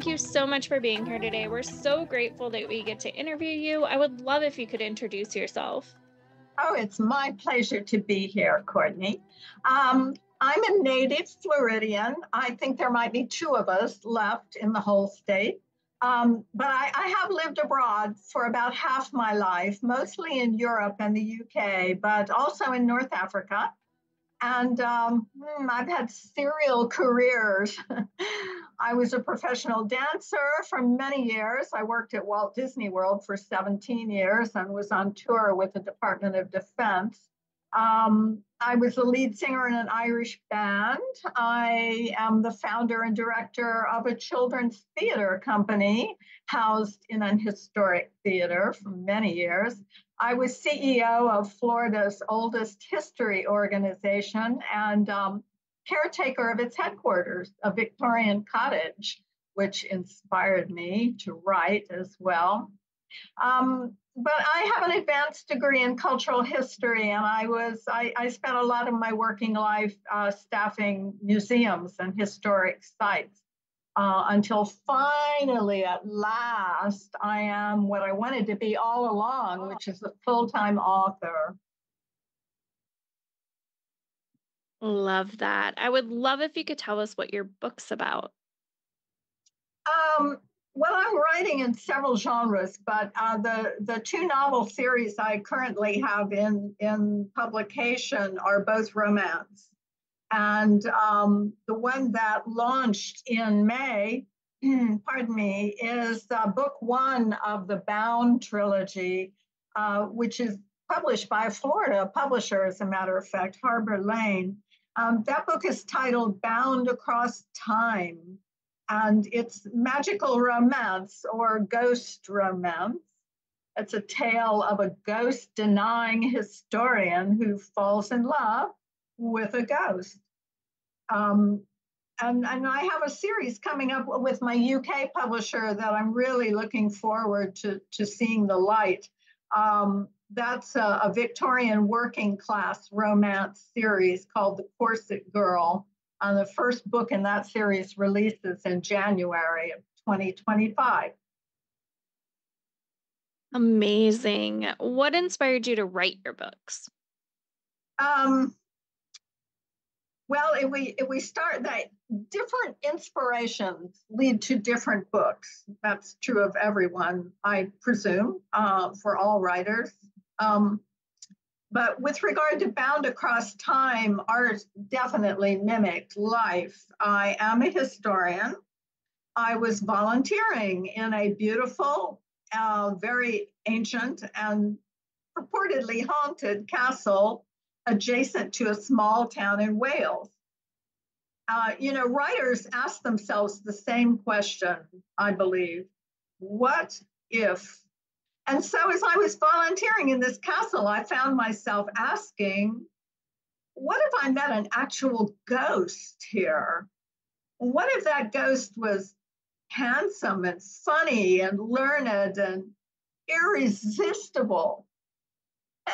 thank you so much for being here today. We're so grateful that we get to interview you. I would love if you could introduce yourself. Oh, it's my pleasure to be here, Courtney. I'm a native Floridian. I think there might be two of us left in the whole state. But I have lived abroad for about half my life, mostly in Europe and the UK, but also in North Africa. And I've had serial careers. I was a professional dancer for many years. I worked at Walt Disney World for 17 years and was on tour with the Department of Defense. I was the lead singer in an Irish band. I am the founder and director of a children's theater company housed in an historic theater for many years. I was CEO of Florida's oldest history organization and caretaker of its headquarters, a Victorian cottage, which inspired me to write as well. But I have an advanced degree in cultural history, and I spent a lot of my working life staffing museums and historic sites until finally, at last, I am what I wanted to be all along, which is a full-time author. Love that. I would love if you could tell us what your book's about. Well, I'm writing in several genres, but the two novel series I currently have in publication are both romance. And the one that launched in May, pardon me, is book one of the Bound trilogy, which is published by a Florida publisher, as a matter of fact, Harbor Lane. That book is titled Bound Across Time, and it's magical romance or ghost romance. It's a tale of a ghost-denying historian who falls in love with a ghost. And I have a series coming up with my UK publisher that I'm really looking forward to seeing the light. That's a Victorian working class romance series called The Corset Girl. And the first book in that series releases in January of 2025. Amazing. What inspired you to write your books? Well, if we start that, different inspirations lead to different books. That's true of everyone, I presume, for all writers. But with regard to Bound Across Time, art definitely mimicked life. I am a historian. I was volunteering in a beautiful, very ancient and purportedly haunted castle adjacent to a small town in Wales. Writers ask themselves the same question, I believe. What if? And so as I was volunteering in this castle, I found myself asking, what if I met an actual ghost here? What if that ghost was handsome and funny and learned and irresistible?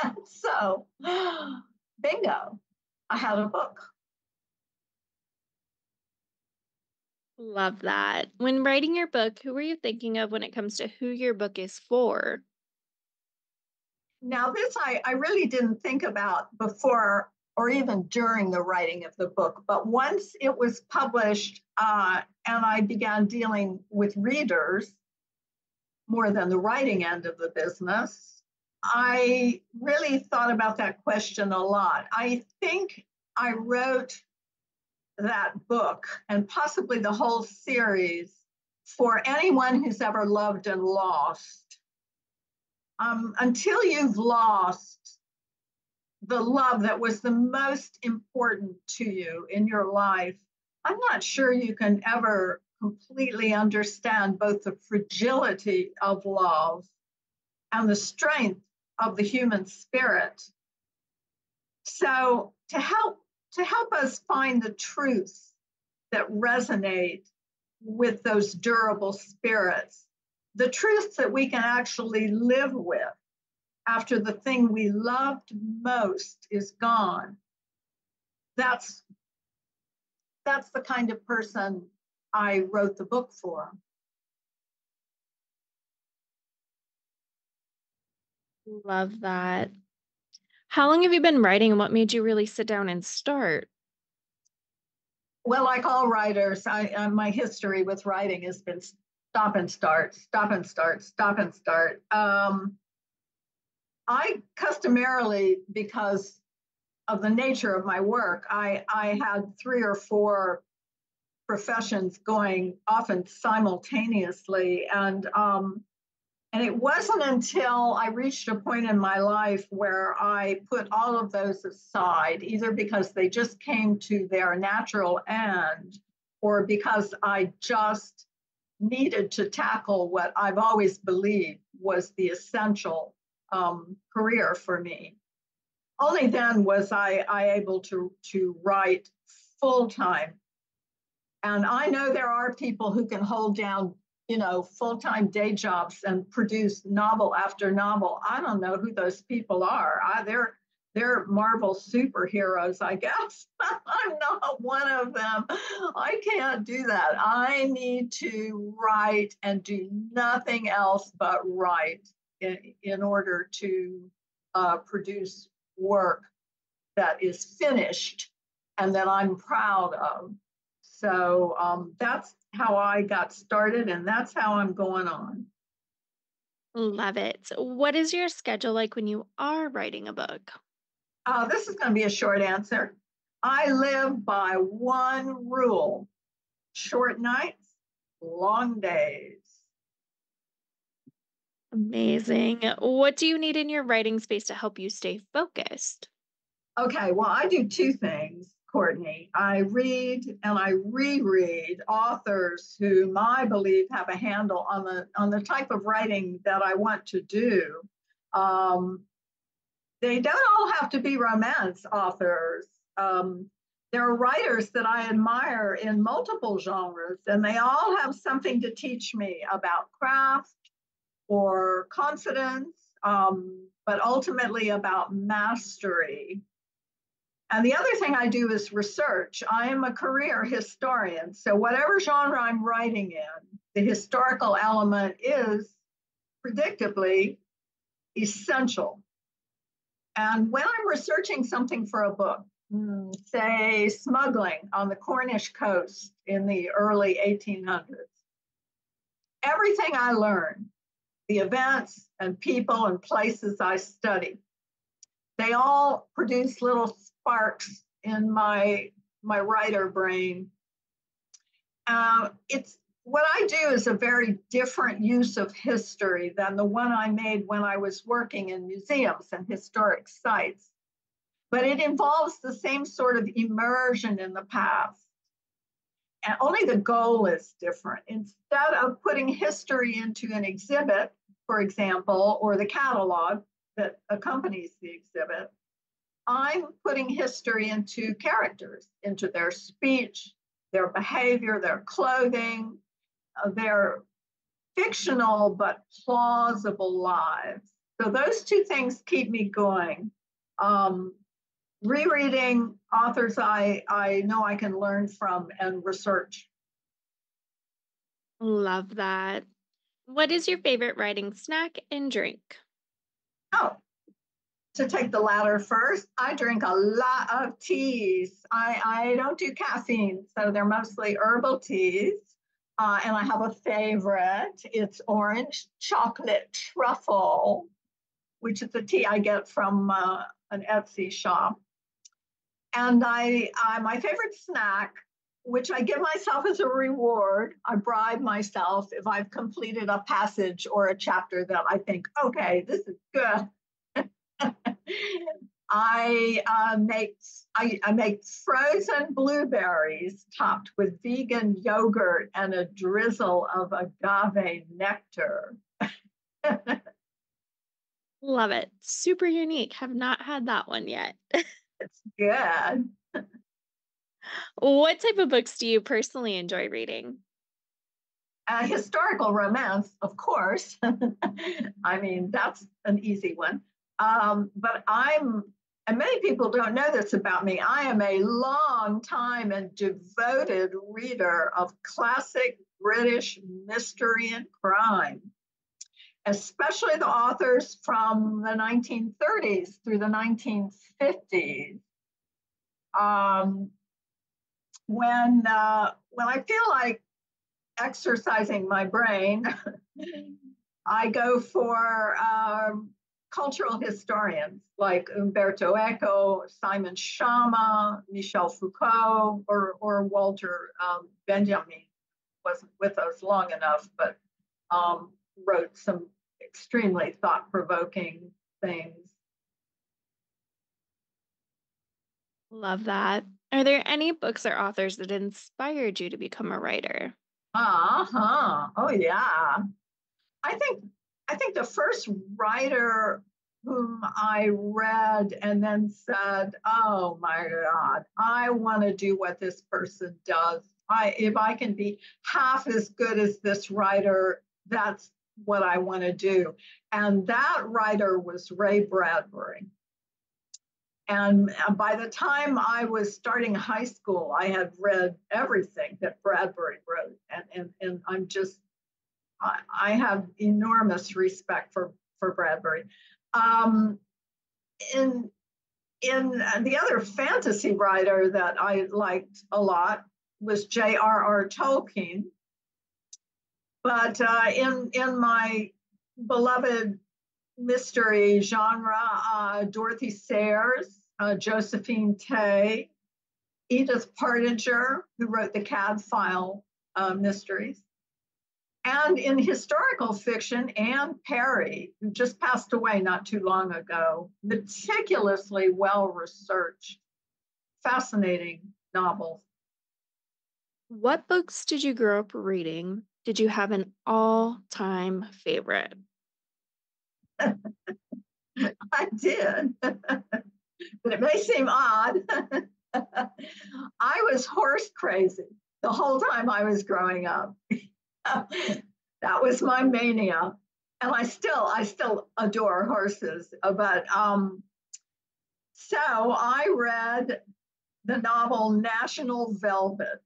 And so, bingo, I had a book. Love that. When writing your book, who were you thinking of when it comes to who your book is for? Now, this I really didn't think about before or even during the writing of the book, but once it was published and I began dealing with readers more than the writing end of the business, I really thought about that question a lot. I think I wrote that book and possibly the whole series for anyone who's ever loved and lost. Until you've lost the love that was the most important to you in your life, I'm not sure you can ever completely understand both the fragility of love and the strength of the human spirit. So to help us find the truths that resonate with those durable spirits, the truths that we can actually live with after the thing we loved most is gone, that's the kind of person I wrote the book for. Love that. How long have you been writing and what made you really sit down and start? Well, like all writers, my history with writing has been stop and start, stop and start, stop and start. I customarily, because of the nature of my work, I had three or four professions going often simultaneously, and it wasn't until I reached a point in my life where I put all of those aside, either because they just came to their natural end or because I just needed to tackle what I've always believed was the essential career for me. Only then was I able to write full time. And I know there are people who can hold down, full-time day jobs and produce novel after novel. I don't know who those people are. They're Marvel superheroes, I guess. I'm not one of them. I can't do that. I need to write and do nothing else but write in order to produce work that is finished and that I'm proud of. So that's how I got started, and that's how I'm going on. Love it. What is your schedule like when you are writing a book? This is going to be a short answer. I live by one rule: short nights, long days. Amazing. What do you need in your writing space to help you stay focused? Okay, well, I do two things, Courtney. I read and I reread authors whom I believe have a handle on the type of writing that I want to do. Um, they don't all have to be romance authors. There are writers that I admire in multiple genres, and they all have something to teach me about craft or confidence, but ultimately about mastery. And the other thing I do is research. I am a career historian. So, whatever genre I'm writing in, the historical element is predictably essential. And when I'm researching something for a book, say smuggling on the Cornish coast in the early 1800s, everything I learn, the events and people and places I study, they all produce little sparks in my writer brain. It's what I do is a very different use of history than the one I made when I was working in museums and historic sites. But it involves the same sort of immersion in the past. And only the goal is different. Instead of putting history into an exhibit, for example, or the catalog that accompanies the exhibit, I'm putting history into characters, into their speech, their behavior, their clothing, their fictional but plausible lives. So those two things keep me going. Rereading authors I know I can learn from and research. Love that. What is your favorite writing snack and drink? Oh, to take the latter first, I drink a lot of teas. I don't do caffeine, so they're mostly herbal teas. And I have a favorite. It's orange chocolate truffle, which is a tea I get from an Etsy shop. And my favorite snack, which I give myself as a reward, I bribe myself if I've completed a passage or a chapter that I think, okay, this is good. I make frozen blueberries topped with vegan yogurt and a drizzle of agave nectar. Love it. Super unique. Have not had that one yet. It's good. What type of books do you personally enjoy reading? Historical romance, of course. I mean, that's an easy one. But and many people don't know this about me, I am a long time and devoted reader of classic British mystery and crime. especially the authors from the 1930s through the 1950s. When I feel like exercising my brain, I go for cultural historians like Umberto Eco, Simon Schama, Michel Foucault, or Walter Benjamin. Wasn't with us long enough, but wrote some extremely thought-provoking things. Love that. Are there any books or authors that inspired you to become a writer? Oh yeah. I think the first writer whom I read and then said, "Oh my God, I want to do what this person does. If I can be half as good as this writer, that's what I want to do." And that writer was Ray Bradbury. And by the time I was starting high school, I had read everything that Bradbury wrote. And I have enormous respect for Bradbury. In the other fantasy writer that I liked a lot was J.R.R. Tolkien. But in my beloved mystery genre, Dorothy Sayers, Josephine Tey, Edith Partager, who wrote the Cad File mysteries. And in historical fiction, Anne Perry, who just passed away not too long ago, meticulously well-researched, fascinating novels. What books did you grow up reading? Did you have an all-time favorite? I did, but it may seem odd. I was horse crazy the whole time I was growing up. That was my mania, and I still adore horses. But so I read the novel National Velvet,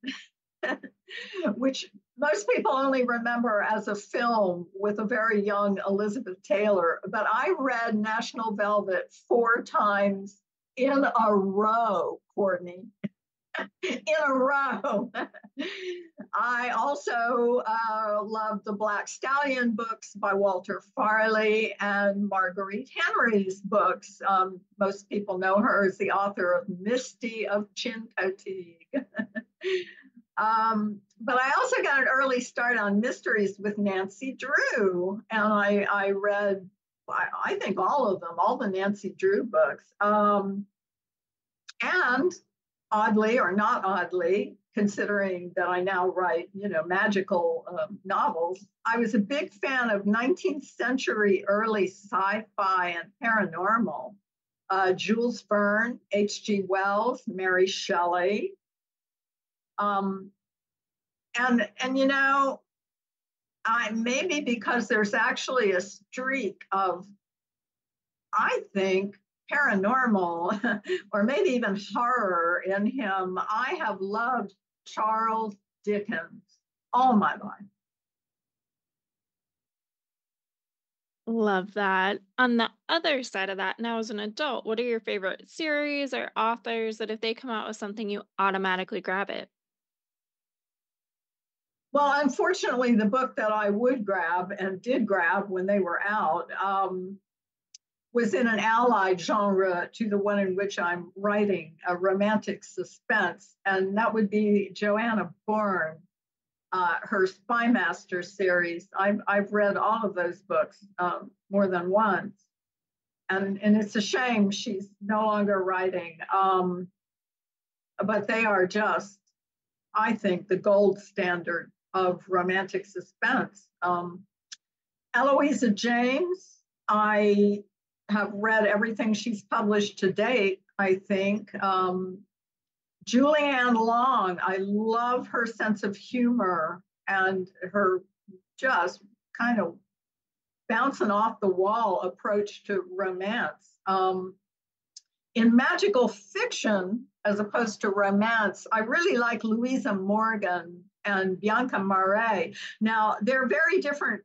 which most people only remember as a film with a very young Elizabeth Taylor. But I read National Velvet 4 times in a row, Courtney. In a row. I also love the Black Stallion books by Walter Farley and Marguerite Henry's books. Most people know her as the author of Misty of Chincoteague. But I also got an early start on mysteries with Nancy Drew, and I read, I think all of them, all the Nancy Drew books. And oddly or not oddly, considering that I now write, magical novels, I was a big fan of 19th century early sci-fi and paranormal. Jules Verne, H.G. Wells, Mary Shelley. And maybe because there's actually a streak of, I think, paranormal or maybe even horror in him, I have loved Charles Dickens all my life. Love that. On the other side of that, now as an adult, what are your favorite series or authors that if they come out with something, you automatically grab it? Well, unfortunately, the book that I would grab and did grab when they were out was in an allied genre to the one in which I'm writing, a romantic suspense, and that would be Joanna Bourne, her Spymaster series. I've read all of those books more than once, and it's a shame she's no longer writing, but they are just, I think, the gold standard of romantic suspense. Eloisa James, I have read everything she's published to date, I think. Julianne Long, I love her sense of humor and her just kind of bouncing off the wall approach to romance. In magical fiction, as opposed to romance, I really like Louisa Morgan and Bianca Marais. Now, they're very different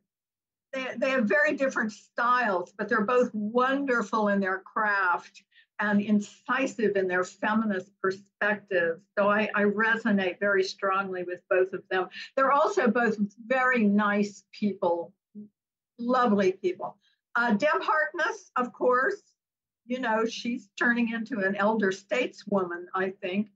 they have very different styles, but they're both wonderful in their craft and incisive in their feminist perspectives. So I resonate very strongly with both of them. They're also both very nice people, lovely people. Deb Harkness, of course, she's turning into an elder stateswoman, I think,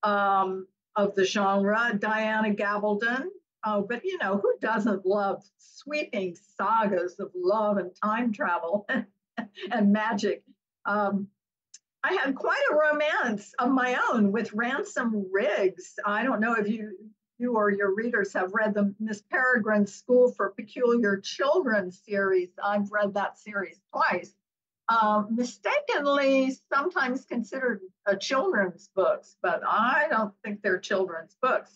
of the genre. Diana Gabaldon. Oh, but who doesn't love sweeping sagas of love and time travel and magic? I had quite a romance of my own with Ransom Riggs. I don't know if you or your readers have read the Miss Peregrine's School for Peculiar Children series. I've read that series twice. Mistakenly sometimes considered children's books, but I don't think they're children's books.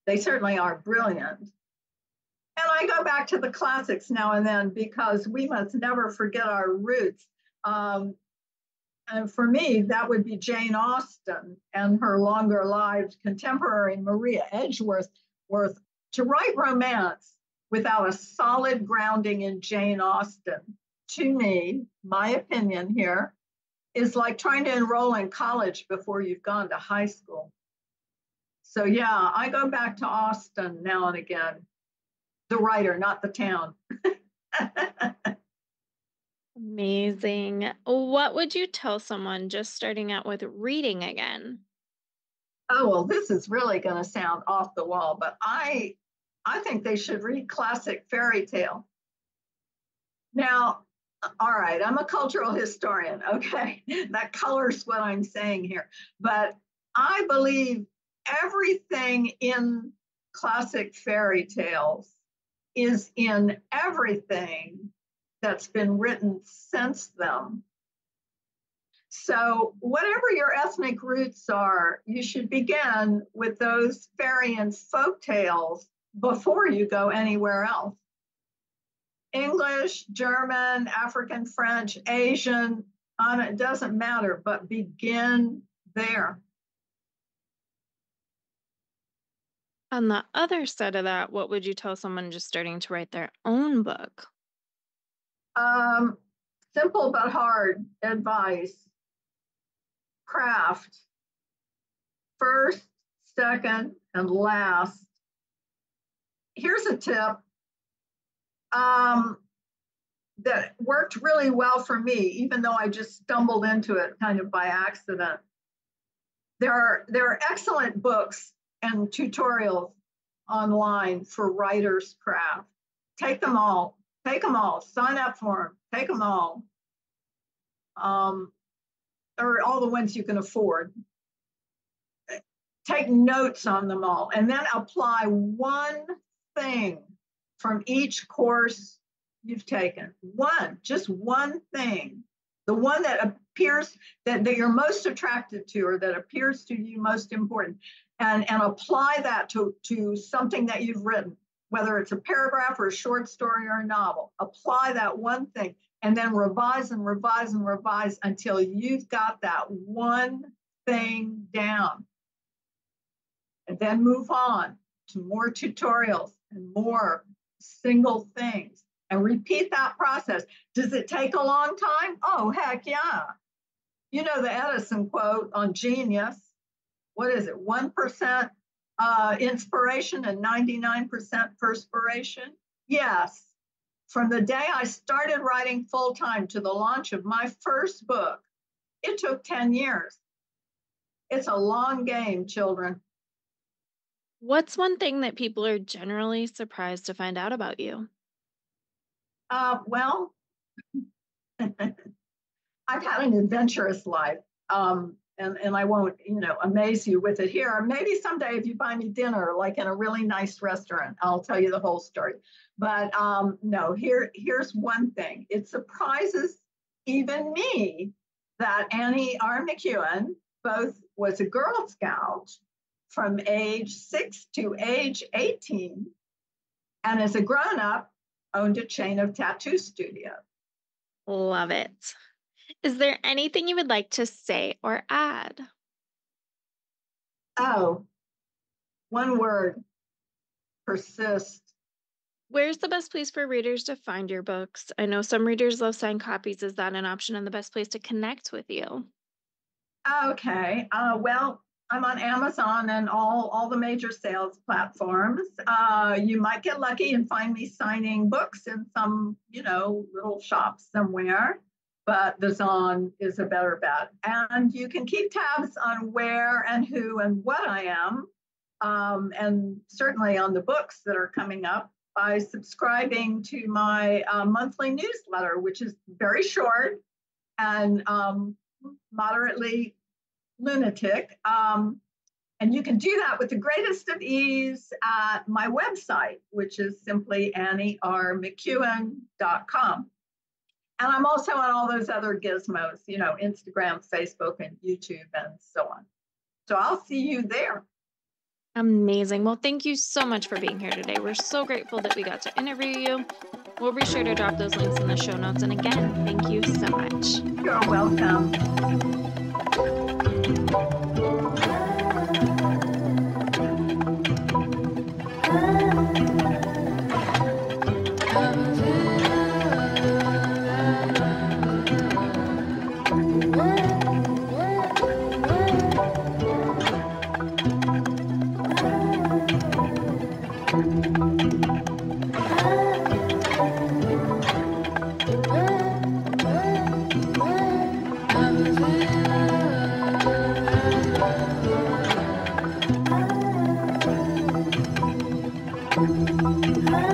They certainly are brilliant. And I go back to the classics now and then because we must never forget our roots. And for me, that would be Jane Austen and her longer-lived contemporary Maria Edgeworth. To write romance without a solid grounding in Jane Austen, to me, my opinion here, is like trying to enroll in college before you've gone to high school. So yeah, I go back to Austen now and again. The writer, not the town. Amazing. What would you tell someone just starting out with reading again? Oh, well, this is really going to sound off the wall, but I think they should read classic fairy tale. Now, all right, I'm a cultural historian, okay? That colors what I'm saying here. But I believe everything in classic fairy tales is in everything that's been written since them. So whatever your ethnic roots are, you should begin with those fairy and folk tales before you go anywhere else. English, German, African, French, Asian, it doesn't matter, but begin there. On the other side of that, what would you tell someone just starting to write their own book? Simple but hard advice. Craft. First, second, and last. Here's a tip that worked really well for me, even though I just stumbled into it kind of by accident. There are excellent books and tutorials online for writer's craft. Take them all. Sign up for them. Take them all. Or all the ones you can afford. Take notes on them all, and then apply one thing from each course you've taken. Just one thing. The one that appears that you're most attracted to or that appears to you most important, and apply that to something that you've written, whether it's a paragraph or a short story or a novel. Apply that one thing and then revise and revise and revise until you've got that one thing down. And then move on to more tutorials and more single things and repeat that process. Does it take a long time? Oh, heck yeah. You know the Edison quote on genius. What is it? 1% inspiration and 99% perspiration? Yes. From the day I started writing full-time to the launch of my first book, it took 10 years. It's a long game, children. What's one thing that people are generally surprised to find out about you? Well, I've had an adventurous life, and I won't, amaze you with it here. Maybe someday if you buy me dinner, like in a really nice restaurant, I'll tell you the whole story. But no, here's one thing. It surprises even me that Annie R McEwen both was a Girl Scout from age 6 to age 18, and as a grown-up, owned a chain of tattoo studios. Love it. Is there anything you would like to say or add? Oh, one word: persist. Where's the best place for readers to find your books? I know some readers love signed copies. Is that an option and the best place to connect with you? Okay. Well, I'm on Amazon and all the major sales platforms. You might get lucky and find me signing books in some, little shop somewhere. But the Zon is a better bet. And you can keep tabs on where and who and what I am, and certainly on the books that are coming up by subscribing to my monthly newsletter, which is very short and moderately lunatic. And you can do that with the greatest of ease at my website, which is simply AnnieRMcEwen.com. And I'm also on all those other gizmos, Instagram, Facebook, and YouTube, and so on. So I'll see you there. Amazing. Well, thank you so much for being here today. We're so grateful that we got to interview you. We'll be sure to drop those links in the show notes. And again, thank you so much. You're welcome. Hi.